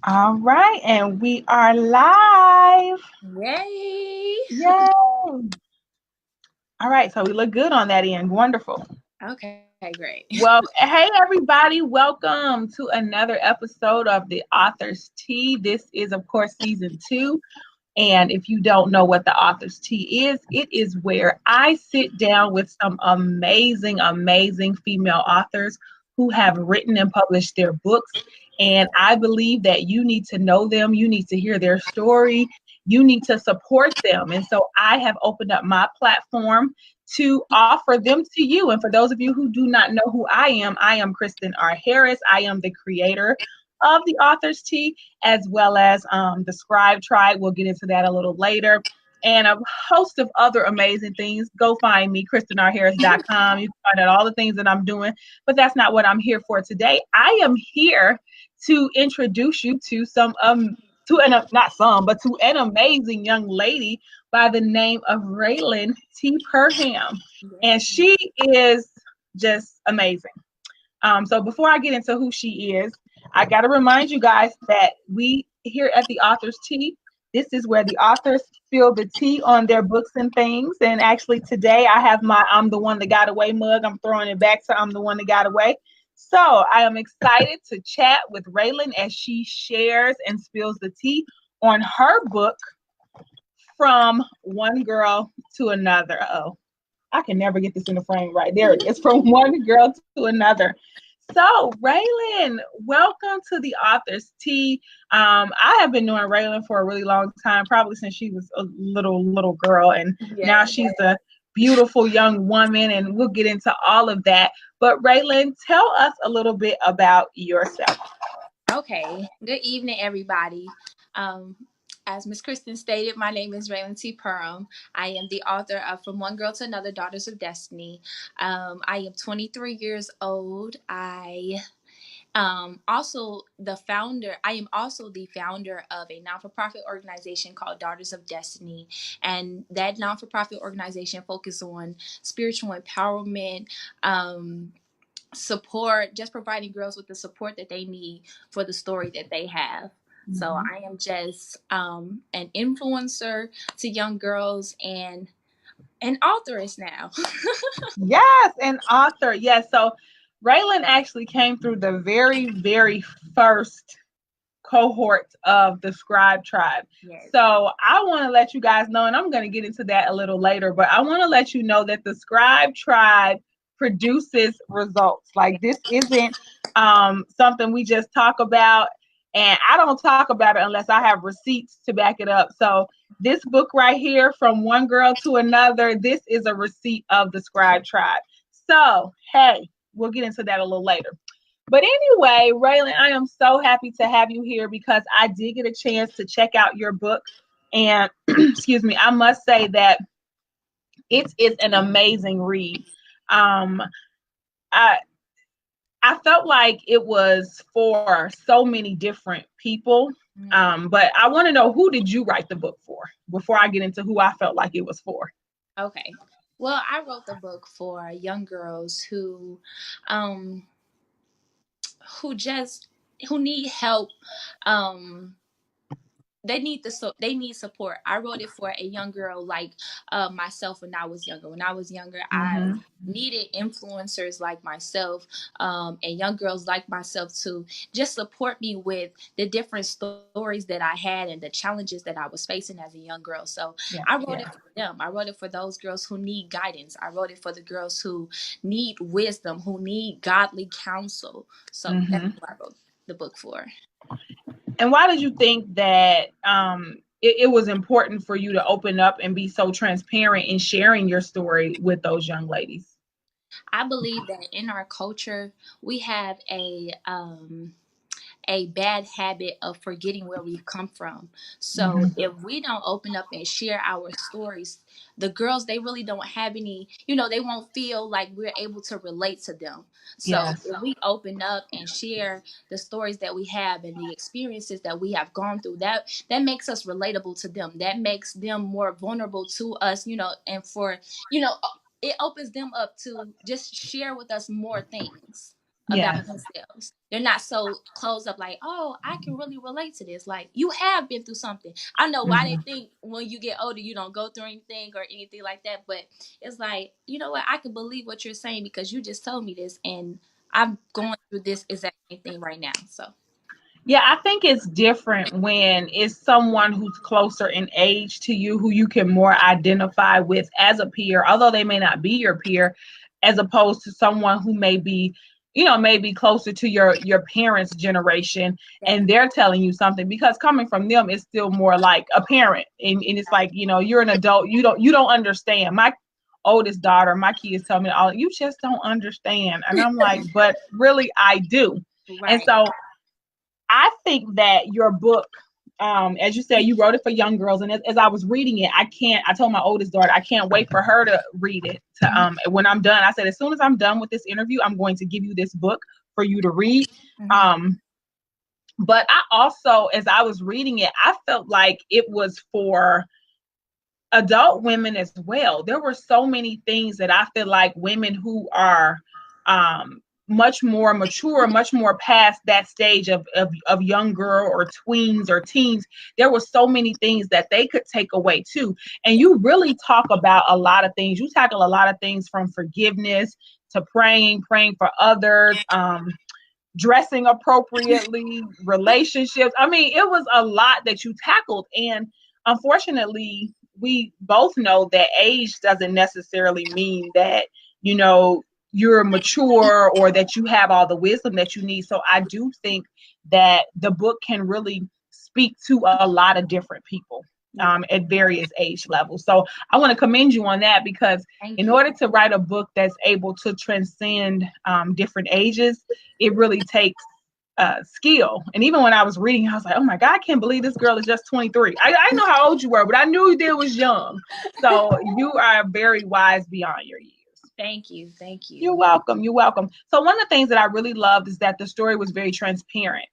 All right, and we are live. Yay! Yay! All right, so we look good on that end. Wonderful. Okay, great. Well, hey everybody, welcome to another episode of the Author's Tea. This is, of course, season 2. And if you don't know what the Author's Tea is, it is where I sit down with some amazing, amazing female authors who have written and published their books. And I believe that you need to know them, you need to hear their story, you need to support them. And so I have opened up my platform to offer them to you. And for those of you who do not know who I am Kristen R. Harris. I am the creator of the Author's Tea, as well as the Scribe Tribe. We'll get into that a little later. And a host of other amazing things. Go find me, KristenRHarris.com. You can find out all the things that I'm doing, but that's not what I'm here for today. I am here to introduce you to not some, but to an amazing young lady by the name of Raelyn T. Purham. And she is just amazing. So before I get into who she is, I got to remind you guys that we here at the Author's Tea, this is where the authors spill the tea on their books and things. And actually today I have my I'm the one that got away mug. I'm throwing it back to I'm the one that got away. So I am excited to chat with Raelyn as she shares and spills the tea on her book, From One Girl to Another. Oh, I can never get this in the frame right. There it is. From one girl to another. So, Raelyn, welcome to the Author's Tea. I have been knowing Raelyn for a really long time, probably since she was a little girl, and now she's a beautiful young woman, and we'll get into all of that. But Raelyn, tell us a little bit about yourself. Okay. Good evening, everybody. Um, as Miss Kristen stated, my name is Raelyn T. Purham. I am the author of From One Girl to Another, Daughters of Destiny. I am 23 years old. I am also the founder of a non-for-profit organization called Daughters of Destiny, and that non-for-profit organization focuses on spiritual empowerment, support, just providing girls with the support that they need for the story that they have. So I am just an influencer to young girls and an authoress now. Yes, an author. Yes. So Raelyn actually came through the very, very first cohort of the Scribe Tribe. Yes. So I want to let you guys know, and I'm going to get into that a little later, but I want to let you know that the Scribe Tribe produces results. Like this isn't something we just talk about, and I don't talk about it unless I have receipts to back it up. So this book right here, From One Girl to Another, this is a receipt of the Scribe Tribe. So, hey, we'll get into that a little later. But anyway, Raelyn, I am so happy to have you here because I did get a chance to check out your book. And excuse me, I must say that it is an amazing read. Um, I I felt like it was for so many different people. But I want to know, who did you write the book for before I get into who I felt like it was for? Okay. Well, I wrote the book for young girls um, just who need help. Um, they need support. I wrote it for a young girl like myself when I was younger. When I was younger, I Mm-hmm. needed influencers like myself, and young girls like myself to just support me with the different stories that I had and the challenges that I was facing as a young girl. So Yeah, I wrote yeah. it for them. I wrote it for those girls who need guidance. I wrote it for the girls who need wisdom, who need godly counsel. So that's Mm-hmm. what I wrote the book for. And why did you think that it was important for you to open up and be so transparent in sharing your story with those young ladies? I believe that in our culture, we have a bad habit of forgetting where we've come from. So Mm-hmm. if we don't open up and share our stories, the girls, they really don't have any, they won't feel like we're able to relate to them. So Yes. if we open up and share the stories that we have and the experiences that we have gone through, that makes us relatable to them. That makes them more vulnerable to us, and you know, it opens them up to just share with us more things. about Yes. themselves. They're not so closed up like, oh, I can really relate to this. Like, you have been through something. I know why they think when you get older you don't go through anything or anything like that, but it's like, you know what, I can believe what you're saying because you just told me this, and I'm going through this exact same thing right now. So Yeah, I think it's different when it's someone who's closer in age to you, who you can more identify with as a peer, although they may not be your peer, as opposed to someone who may be, maybe closer to your parents' generation, and they're telling you something, because coming from them is still more like a parent, and it's like, you're an adult, you don't understand. My oldest daughter, my kids tell me, all, you just don't understand, and I'm like, but really I do. And right. so I think that your book, as you said, you wrote it for young girls, and as I was reading it, I told my oldest daughter, I can't wait for her to read it. When I'm done, I said, as soon as I'm done with this interview, I'm going to give you this book for you to read. Um, but I also, as I was reading it, I felt like it was for adult women as well. There were so many things that I feel like women who are much more mature, much more past that stage of young girl or tweens or teens, there were so many things that they could take away too. And you really talk about a lot of things. You tackle a lot of things, from forgiveness to praying for others, dressing appropriately, relationships. I mean, it was a lot that you tackled. And unfortunately, we both know that age doesn't necessarily mean that, you're mature or that you have all the wisdom that you need. So I do think that the book can really speak to a lot of different people at various age levels. So I want to commend you on that, because Thank in you. order to write a book that's able to transcend different ages, it really takes skill. And even when I was reading, I was like, oh my God, I can't believe this girl is just 23. I didn't know how old you were, but I knew you was young. So you are very wise beyond your years. Thank you. Thank You're you. welcome. You're welcome. So one of the things that I really loved is that the story was very transparent.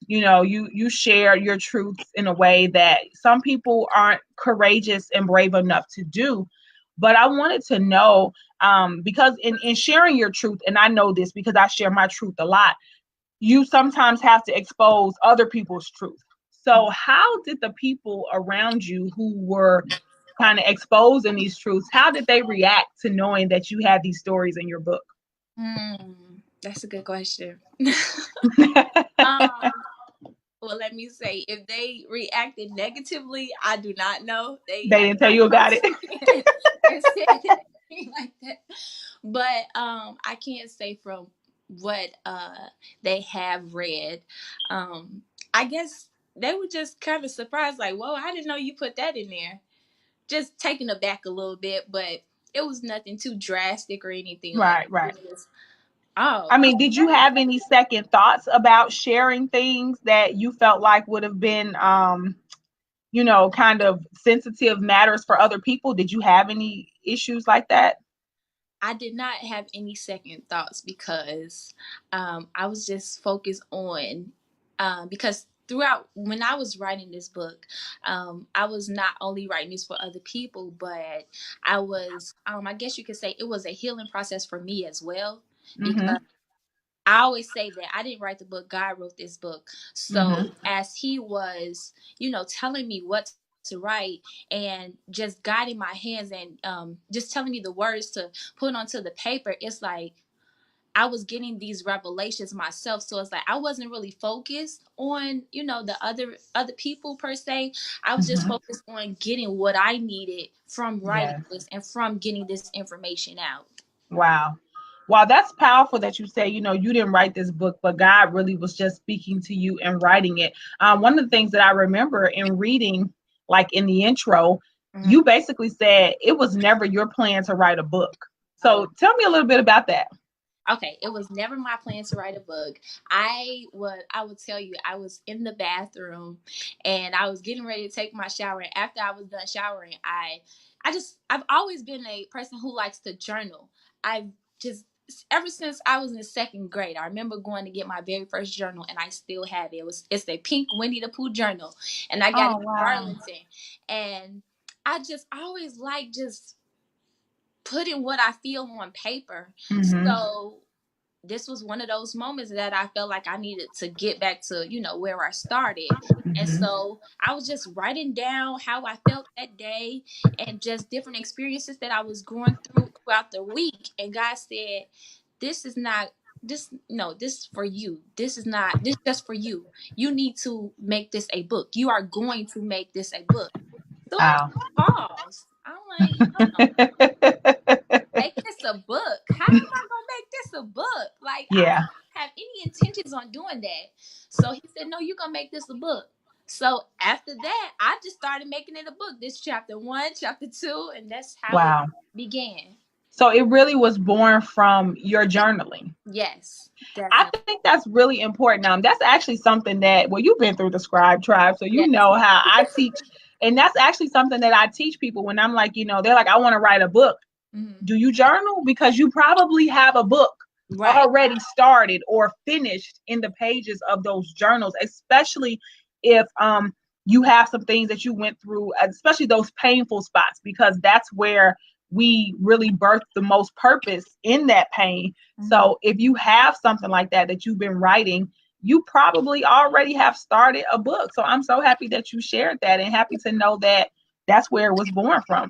You share your truths in a way that some people aren't courageous and brave enough to do. But I wanted to know, because in sharing your truth, and I know this because I share my truth a lot, you sometimes have to expose other people's truth. So how did the people around you who were kind of exposing these truths, how did they react to knowing that you had these stories in your book? That's a good question. um, well, let me say, if they reacted negatively, I do not know. They They have didn't tell not you come about it. to me and said anything like that. But I can't say from what they have read. I guess they were just kind of surprised, like, "Whoa, I didn't know you put that in there." Just taken aback a little bit, but it was nothing too drastic or anything like Right, right. that. It was, oh, I you mean, did you have any second thoughts about sharing things that you felt like would have been, kind of sensitive matters for other people? Did you have any issues like that? I did not have any second thoughts because I was just focused on because throughout when I was writing this book, I was not only writing this for other people, but I was I guess you could say it was a healing process for me as well, Mm-hmm. because I always say that I didn't write the book, God wrote this book. So Mm-hmm. as he was, telling me what to write and just guiding my hands and just telling me the words to put onto the paper, it's like I was getting these revelations myself. So it's like I wasn't really focused on, the other people per se. I was just Mm-hmm. focused on getting what I needed from writing Yes. this and from getting this information out. Wow. Wow, that's powerful that you say, you didn't write this book, but God really was just speaking to you and writing it. One of the things that I remember in reading, like in the intro, Mhm. you basically said it was never your plan to write a book. So tell me a little bit about that. Okay, it was never my plan to write a book. I would tell you, I was in the bathroom and I was getting ready to take my shower. And after I was done showering, I've always been a person who likes to journal. I've just ever since I was in second grade, I remember going to get my very first journal and I still have it. It's a pink Winnie the Pooh journal. And I got it Oh, in wow. Arlington. And I always like just putting what I feel on paper. Mm-hmm. So this was one of those moments that I felt like I needed to get back to, where I started. And Mm-hmm. so I was just writing down how I felt that day and just different experiences that I was going through throughout the week. And God said, this is not this no this is for you. This is not this is just for you. You need to make this a book. You are going to make this a book. So I Wow. paused. I'm like, make this a book. How am I gonna make this a book? Like, I Yeah. don't have any intentions on doing that. So he said, no, you're gonna make this a book. So after that, I just started making it a book. This chapter 1, chapter 2, and that's how it Wow. began. So it really was born from your journaling. Yes, I definitely. think that's really important. That's actually something that, well, you've been through the scribe tribe, so you Yes. know how I teach. And that's actually something that I teach people when I'm like, they're like, I want to write a book. Mm-hmm. Do you journal? Because you probably have a book Right. already started or finished in the pages of those journals, especially if you have some things that you went through, especially those painful spots, because that's where we really birth the most purpose in that pain. Mm-hmm. So if you have something like that that you've been writing, you probably already have started a book. So I'm so happy that you shared that and happy to know that that's where it was born from.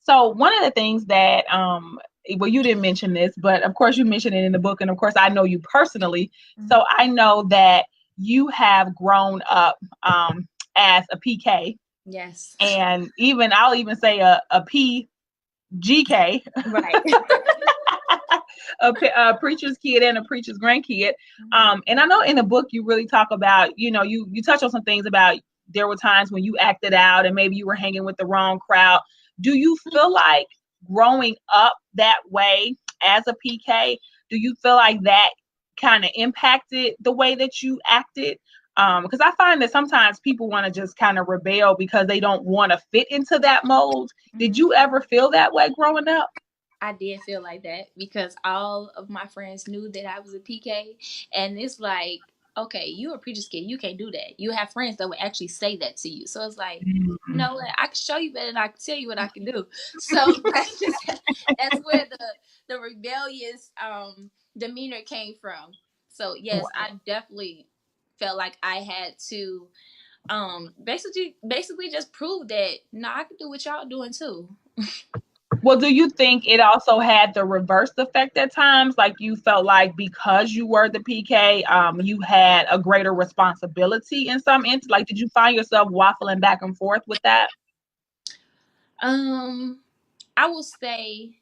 So one of the things that well, you didn't mention this, but of course you mentioned it in the book, and of course I know you personally. Mm-hmm. So I know that you have grown up as a PK, Yes. and I'll even say a PGK, Right. a preacher's kid and a preacher's grandkid. Mm-hmm. And I know in the book you really talk about, you touch on some things about there were times when you acted out and maybe you were hanging with the wrong crowd. Do you feel like growing up that way as a PK, do you feel like that kind of impacted the way that you acted? Because I find that sometimes people want to just kind of rebel because they don't want to fit into that mold. Did Mm-hmm. you ever feel that way growing up? I did feel like that because all of my friends knew that I was a PK, and it's like, okay, you a preacher's kid, you can't do that. You have friends that would actually say that to you, so it's like, you Mhm. know what, I can show you better than I can tell you what I can do. So that's where the rebellious demeanor came from. So yes, I definitely felt like I had to basically just prove that no, I can do what y'all doing too. Well, do you think it also had the reverse effect at times? Like you felt like because you were the PK, you had a greater responsibility in some instances. Like, did you find yourself waffling back and forth with that? Um, I will say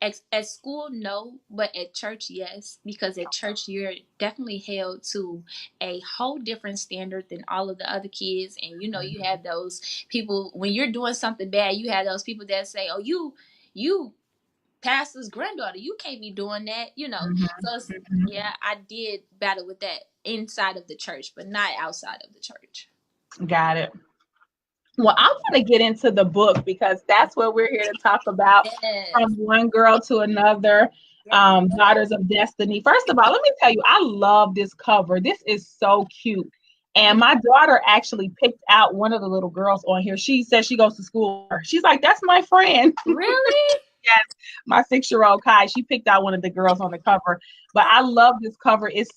at school, no, but at church, yes, because at church, you're definitely held to a whole different standard than all of the other kids. And you have those people when you're doing something bad, you have those people that say, oh, you pastor's granddaughter, you can't be doing that, Mhm, So mhm. yeah, I did battle with that inside of the church, but not outside of the church. Got it. Well, I want to get into the book because that's what we're here to talk about. Yes. From one girl to another, Yes. Daughters of Destiny. First of all, let me tell you, I love this cover. This is so cute. And my daughter actually picked out one of the little girls on here. She says she goes to school. She's like, that's my friend. Really? Yes, my 6-year-old Kai, she picked out one of the girls on the cover. But I love this cover. It's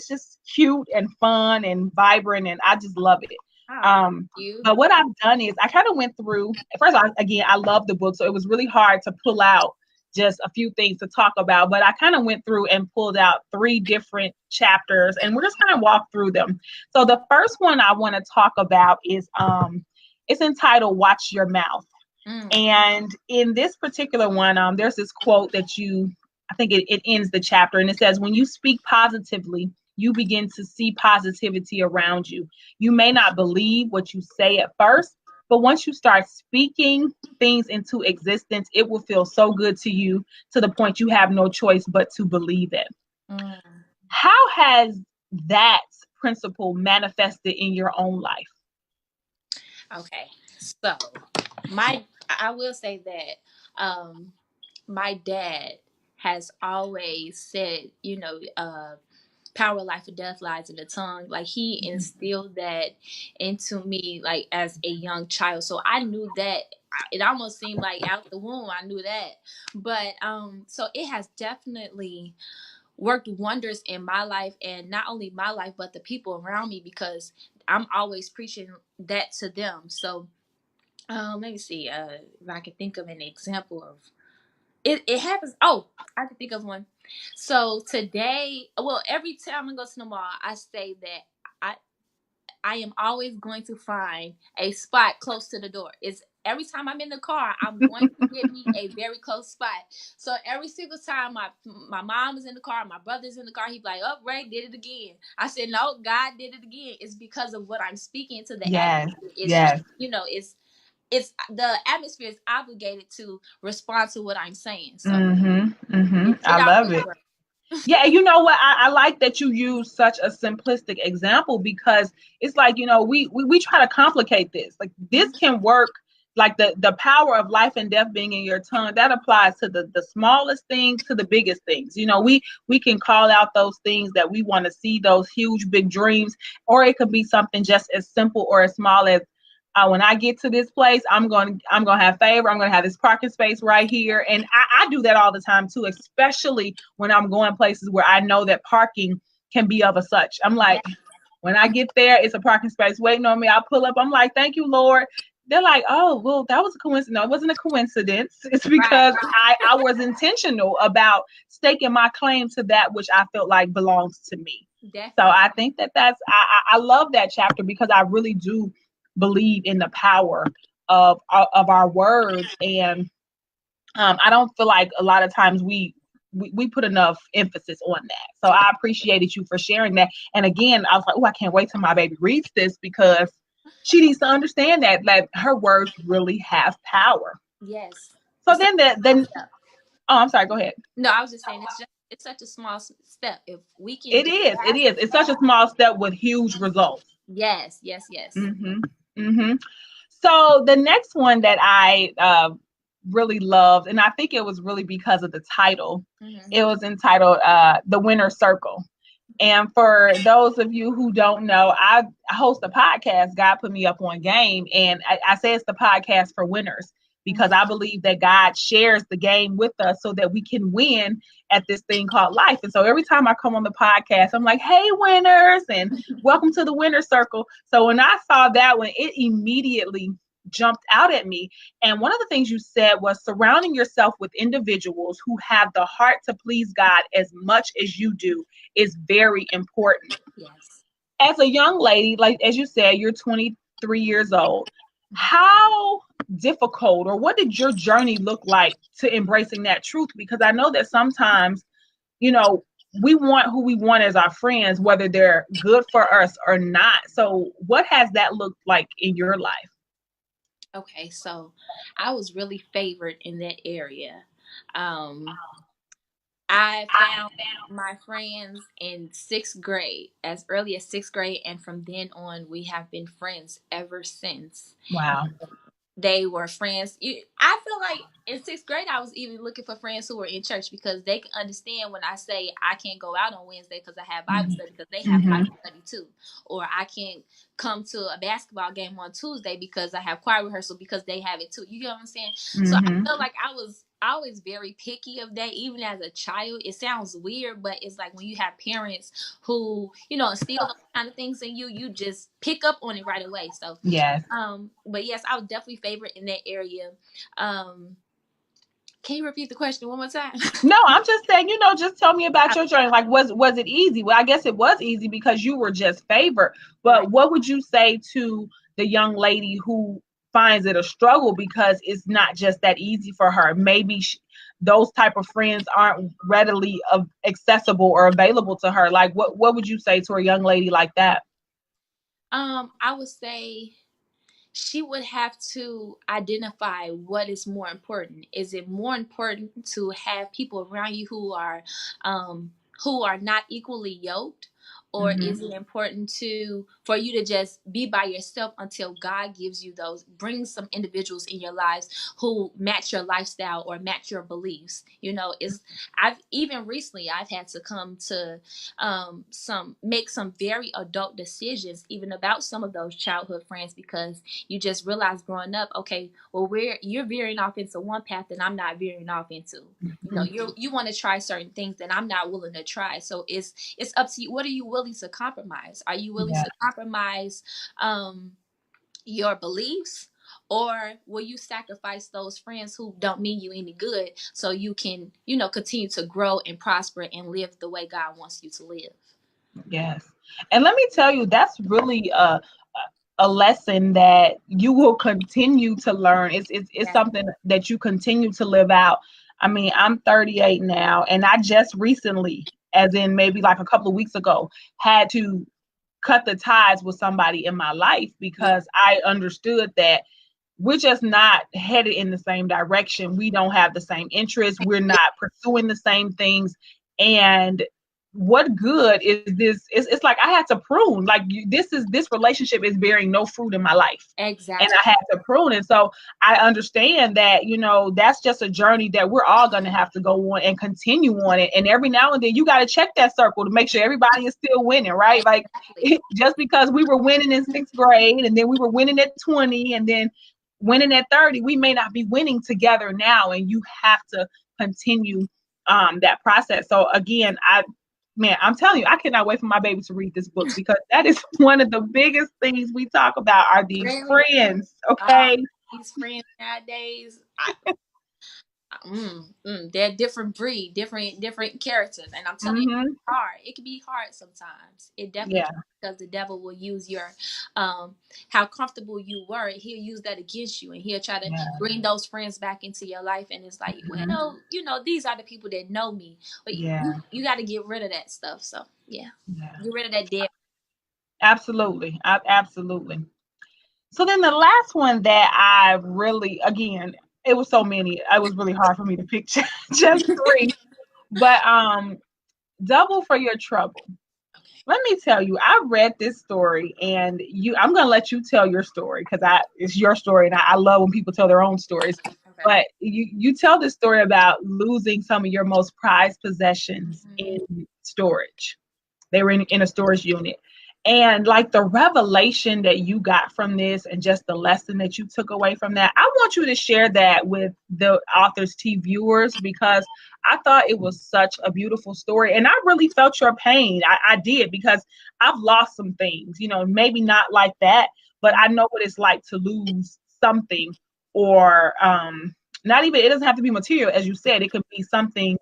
just cute and fun and vibrant, and I just love it. Oh, thank Um, you. but what I've done is I kind of went through. First of all, again, I love the book, so it was really hard to pull out just a few things to talk about. But I kind of went through and pulled out 3 different chapters, and we're just kind of walk through them. So the first one I want to talk about is it's entitled "Watch Your Mouth." Mm. And in this particular one, there's this quote that I think it ends the chapter, and it says, when you speak positively, you begin to see positivity around you. You may not believe what you say at first, but once you start speaking things into existence, it will feel so good to you to the point you have no choice but to believe it. Mm. How has that principle manifested in your own life? Okay. So, I will say that my dad has always said, power of life or death lies in the tongue. Like he instilled that into me, like as a young child. So I knew that. It almost seemed like out the womb, I knew that. But so it has definitely worked wonders in my life, and not only my life, but the people around me, because I'm always preaching that to them. So let me see if I can think of an example of it. It happens. Oh, I can think of one. So today, well, every time I go to the mall, I say that I am always going to find a spot close to the door. It's every time I'm in the car, I'm going to get me a very close spot. So every single time my mom is in the car, my brother's in the car, he'd be like, "Oh, Ray did it again." I said, "No, God did it again." It's because of what I'm speaking to the atmosphere. It's it's the atmosphere is obligated to respond to what I'm saying. So it I love always it. works. Yeah, you know what? I like that you use such a simplistic example, because it's like, we try to complicate this. Like this can work, like the power of life and death being in your tongue, that applies to the smallest things to the biggest things. We can call out those things that we want to see, those huge big dreams, or it could be something just as simple or as small as, when I get to this place, I'm gonna have favor. I'm gonna have this parking space right here, and I do that all the time too, especially when I'm going places where I know that parking can be of a such. I'm like, when I get there, it's a parking space waiting on me. I pull up. I'm like, thank you, Lord. They're like, oh, well, that was a coincidence. No, it wasn't a coincidence. It's because I was intentional about staking my claim to that which I felt like belongs to me. Definitely. So I think I love that chapter, because I really do believe in the power of our words. And I don't feel like a lot of times we put enough emphasis on that. So I appreciated you for sharing that. And again, I was like, oh, I can't wait till my baby reads this, because she needs to understand that her words really have power. Yes. So then oh, I'm sorry, go ahead. No, I was just saying it's such a small step. If we can It do is. It that. is. It's such a small step with huge results. Yes. Mm-hmm. Mm-hmm. So the next one that I really loved, and I think it was really because of the title. It was entitled "The Winner Circle." And for those of you who don't know, I host a podcast. God put me up on game, and I say it's the podcast for winners, because I believe that God shares the game with us so that we can win at this thing called life. And so every time I come on the podcast, I'm like, hey, winners, and welcome to the winner circle. So when I saw that one, it immediately jumped out at me. And one of the things you said was surrounding yourself with individuals who have the heart to please God as much as you do is very important. Yes. As a young lady, like as you said, you're 23 years old. How difficult, or what did your journey look like to embracing that truth? Because I know that sometimes, we want who we want as our friends, whether they're good for us or not. So what has that looked like in your life? Okay, so I was really favored in that area. I found my friends in sixth grade, as early as sixth grade, and from then on, we have been friends ever since. Wow. They were friends. I feel like in sixth grade, I was even looking for friends who were in church, because they can understand when I say I can't go out on Wednesday because I have Bible study, because they have Bible study too. Or I can't come to a basketball game on Tuesday because I have choir rehearsal, because they have it too. You get what I'm saying? So I felt like I was always very picky of that, even as a child. It sounds weird, but it's like when you have parents who, instill those kind of things in you, you just pick up on it right away. So yes. But yes, I would definitely favor in that area. Can you repeat the question one more time? No, I'm just saying, just tell me about your journey. Like, was it easy? Well, I guess it was easy because you were just favored. But Right. What would you say to the young lady who finds it a struggle because it's not just that easy for her? Maybe those type of friends aren't readily accessible or available to her. Like, what would you say to a young lady like that? I would say she would have to identify what is more important. Is it more important to have people around you who are not equally yoked, or is it important for you to just be by yourself until God gives you bring some individuals in your lives who match your lifestyle or match your beliefs? I've even recently I've had to come to make some very adult decisions even about some of those childhood friends, because you just realize growing up, okay, well, you're veering off into one path that I'm not veering off into. You want to try certain things that I'm not willing to try. So it's up to you. What are you willing to compromise? Are you willing to compromise your beliefs, or will you sacrifice those friends who don't mean you any good so you can, continue to grow and prosper and live the way God wants you to live? Yes. And let me tell you, that's really a lesson that you will continue to learn. It's something that you continue to live out. I mean, I'm 38 now, and I just recently, as in maybe like a couple of weeks ago, had to cut the ties with somebody in my life because I understood that we're just not headed in the same direction. We don't have the same interests. We're not pursuing the same things. And what good is this? It's like I had to prune. Like this relationship is bearing no fruit in my life. Exactly. And I had to prune. And so I understand that, that's just a journey that we're all going to have to go on and continue on it. And every now and then you got to check that circle to make sure everybody is still winning, right? Like just because we were winning in 6th grade and then we were winning at 20 and then winning at 30, we may not be winning together now. And you have to continue that process. So again, I'm telling you, I cannot wait for my baby to read this book, because that is one of the biggest things we talk about are these friends. Okay. These friends nowadays, they're different breed, different characters, and I'm telling you, it's hard. It can be hard sometimes. It definitely can, because the devil will use your how comfortable you were. He'll use that against you, and he'll try to bring those friends back into your life. And it's like, well, these are the people that know me. But you got to get rid of that stuff. So get rid of that dead. Absolutely. Absolutely. So then the last one that I really, again, it was so many. It was really hard for me to pick just 3. But double for your trouble. Let me tell you, I read this story, and I'm going to let you tell your story, because it's your story, and I love when people tell their own stories. Okay. But you tell this story about losing some of your most prized possessions in storage. They were in a storage unit. And like the revelation that you got from this and just the lesson that you took away from that, I want you to share that with the Authors T viewers, because I thought it was such a beautiful story. And I really felt your pain. I did, because I've lost some things, maybe not like that, but I know what it's like to lose something, or not even, it doesn't have to be material, as you said. It could be something,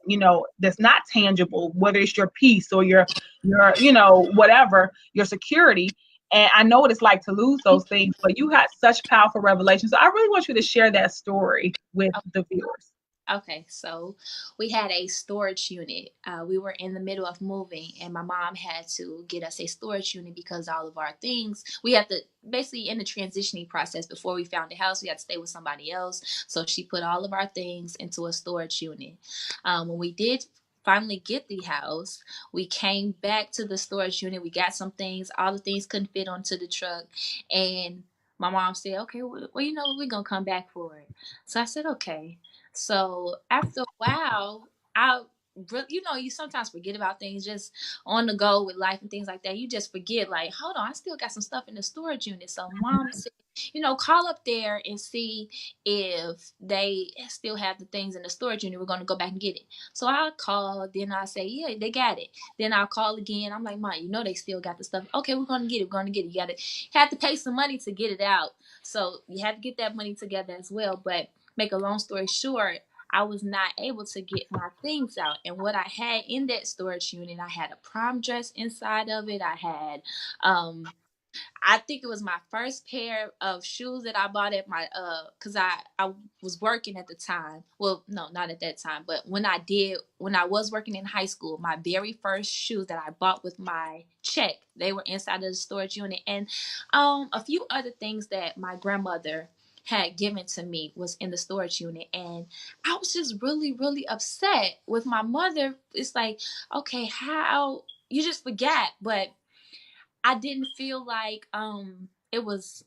that's not tangible, whether it's your peace or your whatever, your security. And I know what it's like to lose those things, but you had such powerful revelations. So I really want you to share that story with the viewers. Okay, so we had a storage unit. We were in the middle of moving, and my mom had to get us a storage unit because all of our things, we had to, basically in the transitioning process before we found a house, we had to stay with somebody else. So she put all of our things into a storage unit. When we did finally get the house, we came back to the storage unit. We got some things. All the things couldn't fit onto the truck, and my mom said, okay, well, we're going to come back for it. So I said, okay. So after a while, you sometimes forget about things just on the go with life and things like that. You just forget, like, hold on, I still got some stuff in the storage unit. So mom said, call up there and see if they still have the things in the storage unit. We're going to go back and get it. So I'll call, then I'll say, yeah, they got it. Then I'll call again. I'm like, Mom, they still got the stuff. Okay, we're going to get it. We're going to get it. Had to pay some money to get it out. So you had to get that money together as well. But make a long story short, I was not able to get my things out. And what I had in that storage unit, I had a prom dress inside of it. I had, I think it was my first pair of shoes that I bought at my, cause I was working at the time. Well, no, not at that time, but when I was working in high school, my very first shoes that I bought with my check, they were inside of the storage unit. And, a few other things that my grandmother had given to me was in the storage unit. And I was just really, really upset with my mother. It's like, okay, how you just forget, but I didn't feel like it was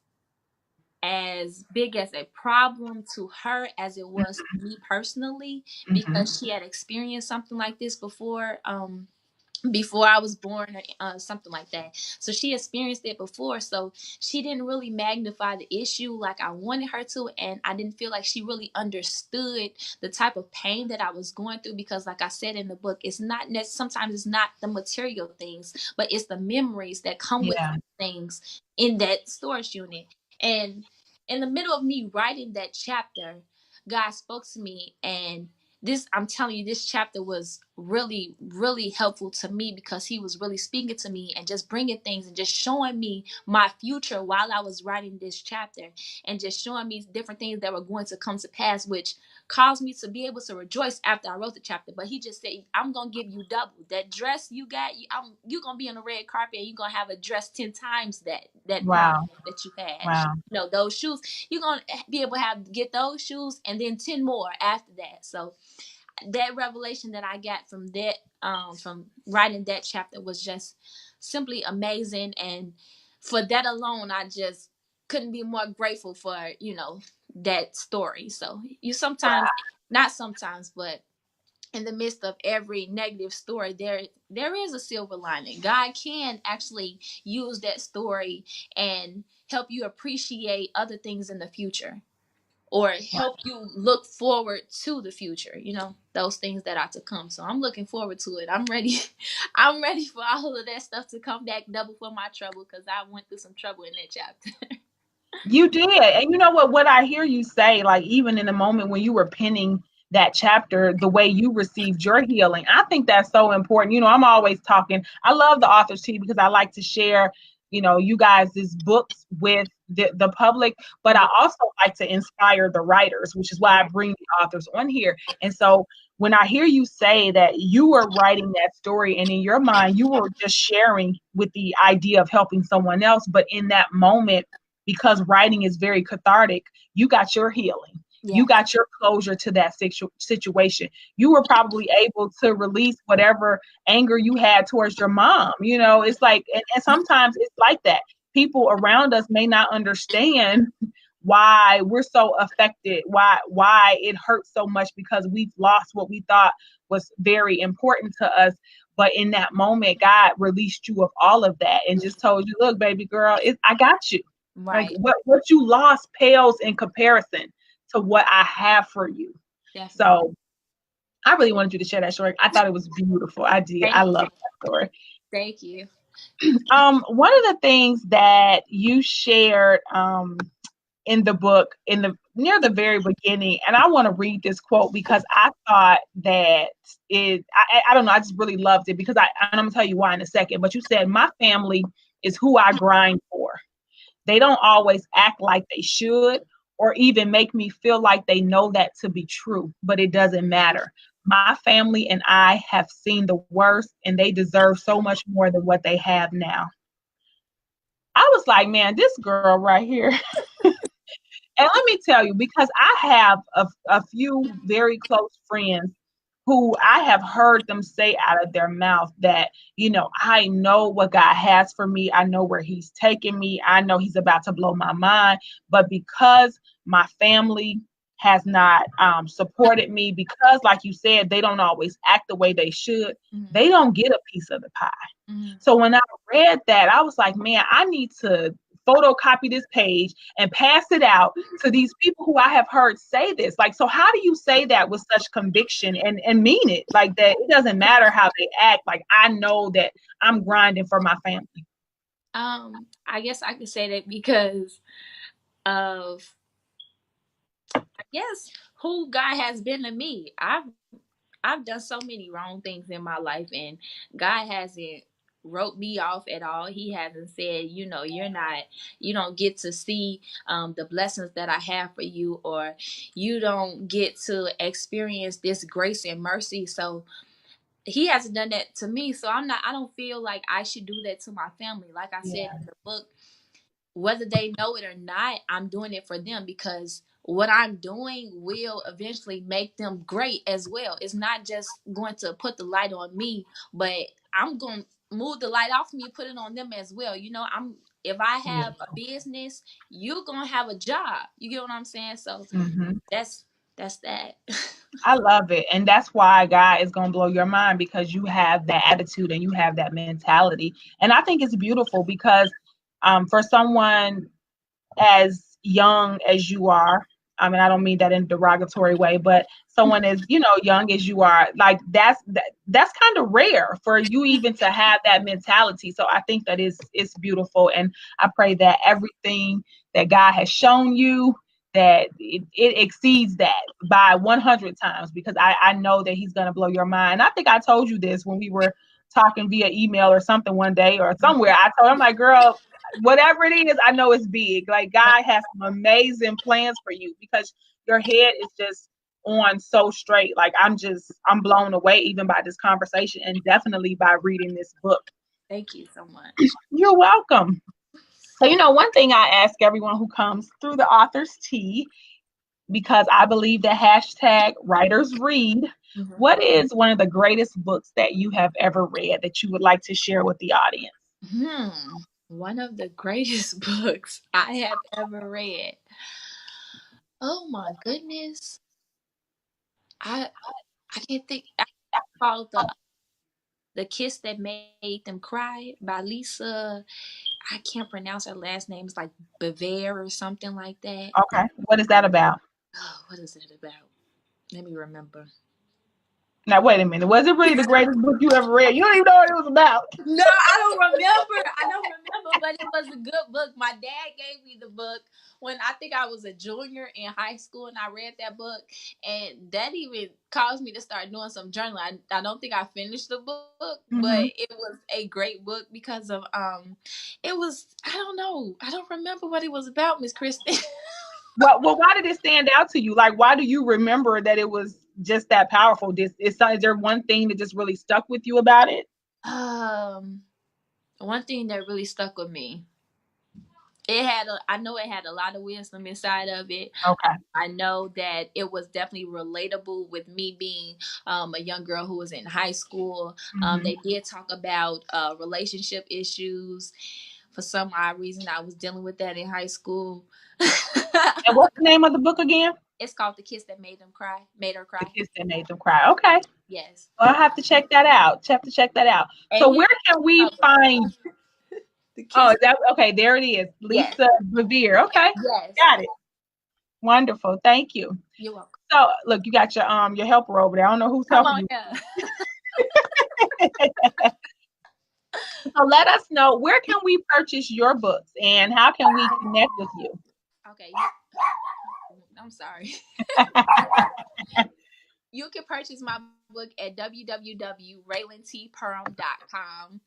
as big as a problem to her as it was to me personally, Mm-hmm. because she had experienced something like this before I was born, something like that. So she experienced it before. So she didn't really magnify the issue like I wanted her to. And I didn't feel like she really understood the type of pain that I was going through. Because like I said in the book, it's not sometimes it's not the material things, but it's the memories that come with Yeah. things in that storage unit. And in the middle of me writing that chapter, God spoke to me, and this, I'm telling you, this chapter was really, really helpful to me, because he was really speaking to me and just bringing things and just showing me my future while I was writing this chapter, and just showing me different things that were going to come to pass, which caused me to be able to rejoice after I wrote the chapter. But he just said, I'm going to give you double that dress you got. You're going to be on the red carpet, and you're going to have a dress 10 times that Wow. that you had. Wow. You know, those shoes, you're going to be able to get those shoes and then 10 more after that. So that revelation that I got from writing that chapter was just simply amazing. And for that alone, I just couldn't be more grateful for, that story. So you sometimes, not sometimes, but in the midst of every negative story, there is a silver lining. God can actually use that story and help you appreciate other things in the future, or Wow. help you look forward to the future, those things that are to come. So I'm looking forward to it. I'm ready. I'm ready for all of that stuff to come back double for my trouble, because I went through some trouble in that chapter. You did. And you know what I hear you say, like even in the moment when you were penning that chapter, the way you received your healing, I think that's so important. I'm always talking. I love the authors too, because I like to share, you guys' books with the public, but I also like to inspire the writers, which is why I bring the authors on here. And so when I hear you say that you were writing that story and in your mind you were just sharing with the idea of helping someone else, but in that moment, because writing is very cathartic, you got your healing. You Yeah. got your closure to that situation. You were probably able to release whatever anger you had towards your mom. It's like, and sometimes it's like that. People around us may not understand why we're so affected, why it hurts so much, because we've lost what we thought was very important to us. But in that moment, God released you of all of that and just told you, look, baby girl, I got you. Like Right. what you lost pales in comparison to what I have for you. Definitely. So I really wanted you to share that story. I thought it was beautiful. I did. I Thank love you. that story. Thank you. One of the things that you shared in the book, in the near the very beginning, and I want to read this quote because I thought that I don't know, I just really loved it, because and I'm gonna tell you why in a second. But you said, my family is who I grind for. They don't always act like they should, or even make me feel like they know that to be true, but it doesn't matter. My family and I have seen the worst, and they deserve so much more than what they have now. I was like, man, this girl right here. And let me tell you, because I have a few very close friends who I have heard them say out of their mouth that, I know what God has for me. I know where he's taking me. I know he's about to blow my mind. But because my family has not supported me, because, like you said, they don't always act the way they should, Mm-hmm. they don't get a piece of the pie. Mm-hmm. So when I read that, I was like, man, I need to photocopy this page and pass it out to these people who I have heard say this. Like, so how do you say that with such conviction and mean it? Like, that it doesn't matter how they act. Like, I know that I'm grinding for my family. I guess I could say that because of, I guess, who God has been to me. I've done so many wrong things in my life, and God hasn't wrote me off at all. He hasn't said, you don't get to see the blessings that I have for you, or you don't get to experience this grace and mercy. So he hasn't done that to me. So I don't feel like I should do that to my family. Like I said Yeah. in the book, whether they know it or not, I'm doing it for them, because what I'm doing will eventually make them great as well. It's not just going to put the light on me, but I'm going move the light off me, put it on them as well. If I have a business, you're gonna have a job. You get what I'm saying? So that's that. I love it. And that's why God is going to blow your mind, because you have that attitude and you have that mentality. And I think it's beautiful because for someone as young as you are, I mean, I don't mean that in a derogatory way, but someone as, young as you are, like that's kind of rare for you even to have that mentality. So I think that it's beautiful. And I pray that everything that God has shown you, that it exceeds that by 100 times, because I know that he's going to blow your mind. I think I told you this when we were talking via email or something one day or somewhere. I told him, like, girl, whatever it is, I know it's big. Like, God has some amazing plans for you, because your head is just on so straight. Like, I'm blown away even by this conversation, and definitely by reading this book. Thank you so much. You're welcome. So, one thing I ask everyone who comes through the author's tea, because I believe that hashtag writers read, what is one of the greatest books that you have ever read that you would like to share with the audience? One of the greatest books I have ever read. Oh my goodness. I can't think. I called the Kiss That Made Them Cry by Lisa. I can't pronounce her last name. It's like Bever or something like that. Okay. What is that about? Oh, what is it about? Let me remember. Now, wait a minute. Was it really the greatest book you ever read? You don't even know what it was about. No, I don't remember, but it was a good book. My dad gave me the book when I think I was a junior in high school, and I read that book, and that even caused me to start doing some journaling. I don't think I finished the book, but it was a great book because of it was, I don't know, I don't remember what it was about, Miss Kristen. Well, why did it stand out to you? Like, why do you remember that it was just that powerful? Is there one thing that just really stuck with you about it? One thing that really stuck with me. I know it had a lot of wisdom inside of it. Okay. I know that it was definitely relatable with me being a young girl who was in high school. They did talk about relationship issues. For some odd reason, I was dealing with that in high school. And what's the name of the book again? It's called The Kiss That Made Her Cry. The Kiss That Made Them Cry. Okay. Yes. Well, I'll have to check that out. So where can we find... Oh, okay, there it is. Lisa Bever. Okay. Yes. Got it. Wonderful. Thank you. You're welcome. So look, you got your helper over there. I don't know who's helping you. So let us know, where can we purchase your books and how can we connect with you? Okay. I'm sorry. You can purchase my book at www.raelyntpurham.com.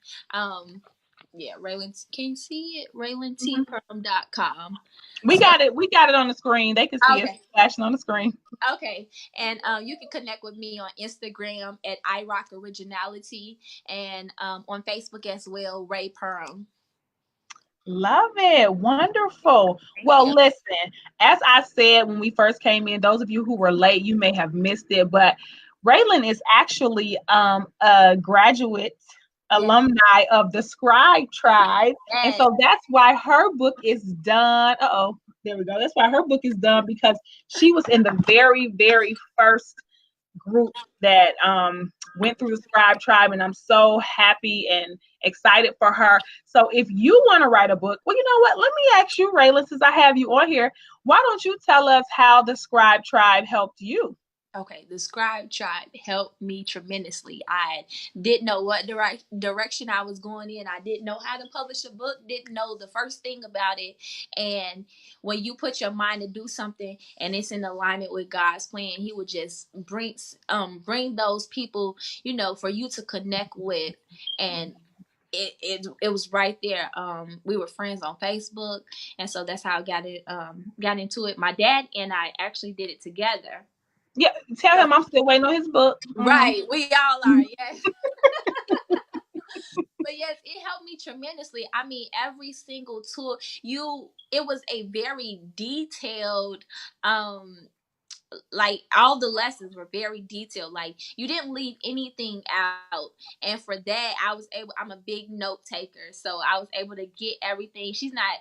Raelyn, can you see it? RaelynTPurham.com. We got it on the screen. They can see it flashing on the screen. Okay. And you can connect with me on Instagram at iRockOriginality, and on Facebook as well, Ray Purham. Love it. Wonderful. Well, listen, as I said when we first came in, those of you who were late, you may have missed it, but Raelyn is actually a graduate alumni of the Scribe Tribe. And so that's why her book is done. There we go. That's why her book is done, because she was in the very, very first group that went through the Scribe Tribe, and I'm so happy and excited for her. So if you want to write a book, well, you know what? Let me ask you, Raelyn, since I have you on here, why don't you tell us how the Scribe Tribe helped you? Okay, the Scribe Tribe helped me tremendously. I didn't know what direction I was going in. I didn't know how to publish a book, didn't know the first thing about it. And when you put your mind to do something and it's in alignment with God's plan, he would just bring those people, for you to connect with. And it was right there. We were friends on Facebook, and so that's how I got into it. My dad and I actually did it together. Yeah, tell him I'm still waiting on his book. Right, we all are, yes. But yes, it helped me tremendously. I mean, every single tool, it was a very detailed like all the lessons were very detailed. Like you didn't leave anything out. And for that, I'm a big note taker. So I was able to get everything. She's not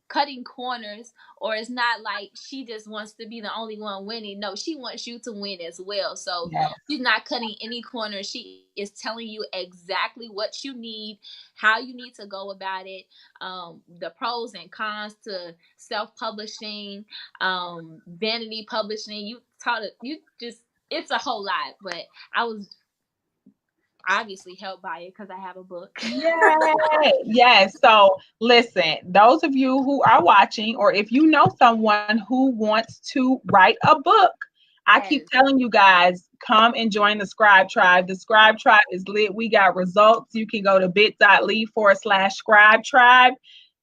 cutting corners, or it's not like she just wants to be the only one winning. No, she wants you to win as well. So Yes. she's not cutting any corners. She is telling you exactly what you need, how you need to go about it, the pros and cons to self-publishing, vanity publishing. You taught it. You just, it's a whole lot. But I was obviously helped by it because I have a book. Yay. Yes. So listen, those of you who are watching, or if you know someone who wants to write a book, I keep Yes. telling you guys, come and join the Scribe Tribe. The Scribe Tribe is lit. We got results. You can go to bit.ly/Scribe Tribe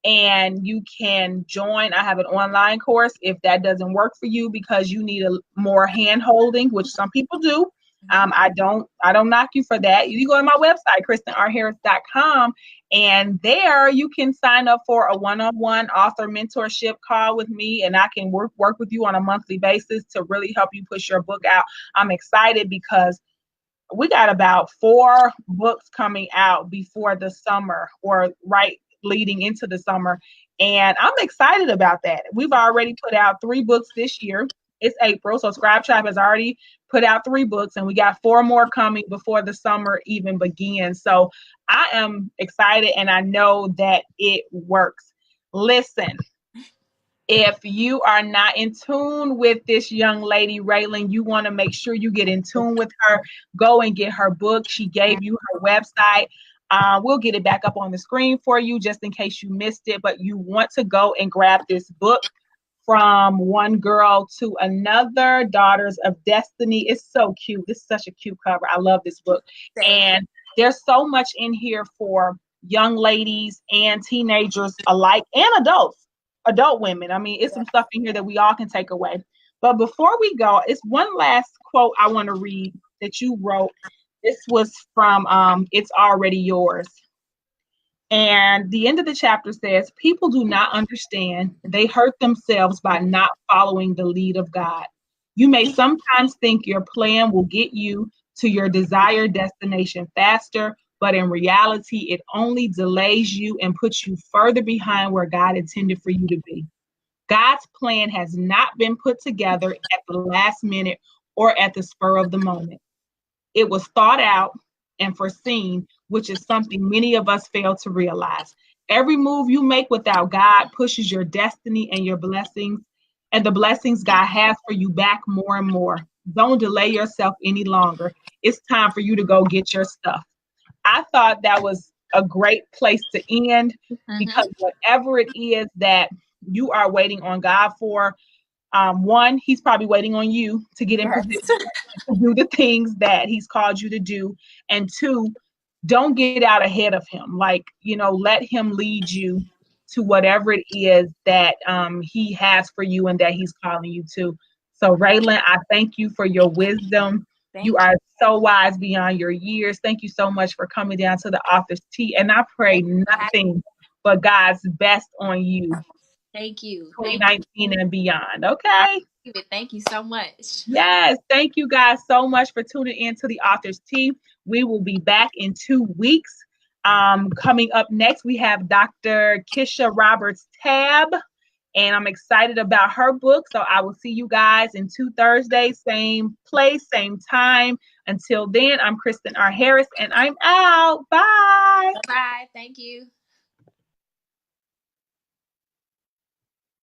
and you can join. I have an online course if that doesn't work for you because you need a more hand holding, which some people do. I don't knock you for that. You go to my website, KristenRHarris.com, and there you can sign up for a one-on-one author mentorship call with me, and I can work with you on a monthly basis to really help you push your book out. I'm excited because we got about 4 books coming out before the summer, or right leading into the summer. And I'm excited about that. We've already put out 3 books this year. It's April, so Scribe Tribe has already put out 3 books, and we got 4 more coming before the summer even begins. So I am excited, and I know that it works. Listen, if you are not in tune with this young lady, Raelyn, you want to make sure you get in tune with her. Go and get her book. She gave you her website. We'll get it back up on the screen for you just in case you missed it. But you want to go and grab this book, From One Girl to Another, Daughters of Destiny. It's so cute. This is such a cute cover. I love this book. And there's so much in here for young ladies and teenagers alike, and adult women. I mean, it's some stuff in here that we all can take away. But before we go, it's one last quote I want to read that you wrote. This was from It's Already Yours. And the end of the chapter says, people do not understand. They hurt themselves by not following the lead of God. You may sometimes think your plan will get you to your desired destination faster, but in reality, it only delays you and puts you further behind where God intended for you to be. God's plan has not been put together at the last minute or at the spur of the moment. It was thought out and foreseen, which is something many of us fail to realize. Every move you make without God pushes your destiny and your blessings and the blessings God has for you back more and more. Don't delay yourself any longer. It's time for you to go get your stuff. I thought that was a great place to end because whatever it is that you are waiting on God for, one, He's probably waiting on you to get in position to do the things that He's called you to do. And 2, don't get out ahead of Him. Like, let Him lead you to whatever it is that He has for you and that He's calling you to. So, Raelyn, I thank you for your wisdom. You are so wise beyond your years. Thank you so much for coming down to the Author's Tea. And I pray nothing but God's best on you. Thank you. 2019 and beyond. Okay. Thank you so much. Yes. Thank you guys so much for tuning in to the Author's Tea. We will be back in 2 weeks. Coming up next, we have Dr. Kisha Roberts Tab, and I'm excited about her book. So I will see you guys in 2 Thursdays, same place, same time. Until then, I'm Kristen R. Harris, and I'm out. Bye. Bye. Thank you.